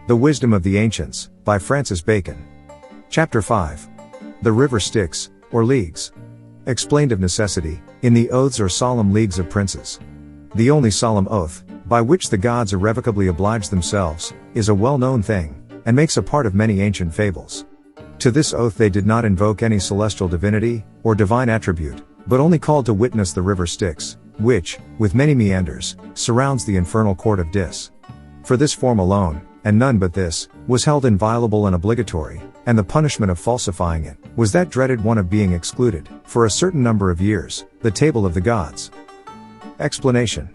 The Wisdom of the Ancients, by Francis Bacon. Chapter 5. The River Styx, or Leagues. Explained of necessity, in the oaths or solemn leagues of princes. The only solemn oath, by which the gods irrevocably oblige themselves, is a well-known thing, and makes a part of many ancient fables. To this oath they did not invoke any celestial divinity, or divine attribute, but only called to witness the river Styx, which, with many meanders, surrounds the infernal court of Dis. For this form alone, and none but this, was held inviolable and obligatory, and the punishment of falsifying it, was that dreaded one of being excluded, for a certain number of years, the table of the gods. Explanation.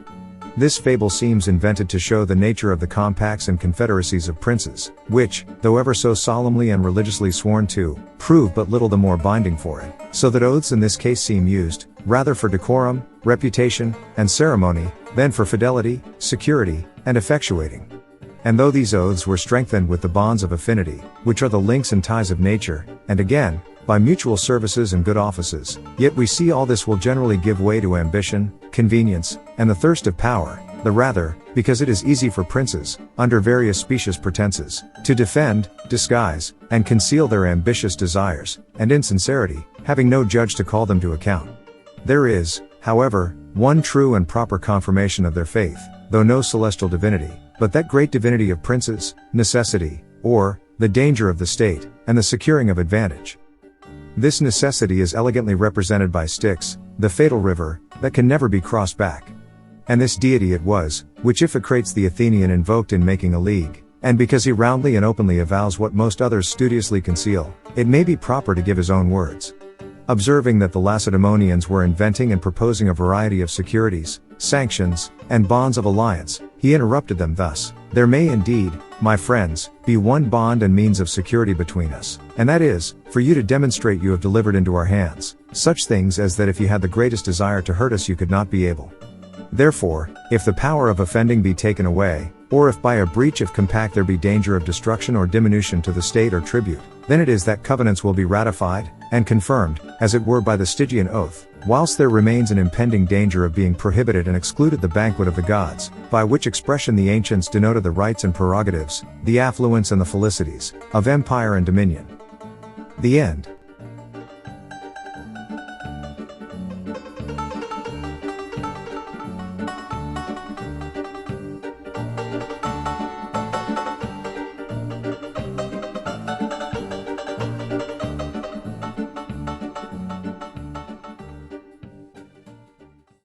This fable seems invented to show the nature of the compacts and confederacies of princes, which, though ever so solemnly and religiously sworn to, prove but little the more binding for it, so that oaths in this case seem used, rather for decorum, reputation, and ceremony, than for fidelity, security, and effectuating. And though these oaths were strengthened with the bonds of affinity, which are the links and ties of nature, and again, by mutual services and good offices, yet we see all this will generally give way to ambition, convenience, and the thirst of power, the rather, because it is easy for princes, under various specious pretenses, to defend, disguise, and conceal their ambitious desires, and insincerity, having no judge to call them to account. There is, however, one true and proper confirmation of their faith, though no celestial divinity, but that great divinity of princes, necessity, or, the danger of the state, and the securing of advantage. This necessity is elegantly represented by Styx, the fatal river, that can never be crossed back. And this deity it was, which Iphicrates the Athenian invoked in making a league, and because he roundly and openly avows what most others studiously conceal, it may be proper to give his own words. Observing that the Lacedaemonians were inventing and proposing a variety of securities, sanctions, and bonds of alliance, he interrupted them thus: "There may indeed, my friends, be one bond and means of security between us, and that is, for you to demonstrate you have delivered into our hands such things as that if you had the greatest desire to hurt us you could not be able. Therefore, if the power of offending be taken away, or if by a breach of compact there be danger of destruction or diminution to the state or tribute, then it is that covenants will be ratified, and confirmed, as it were by the Stygian oath, whilst there remains an impending danger of being prohibited and excluded the banquet of the gods, by which expression the ancients denoted the rights and prerogatives, the affluence and the felicities, of empire and dominion." The end.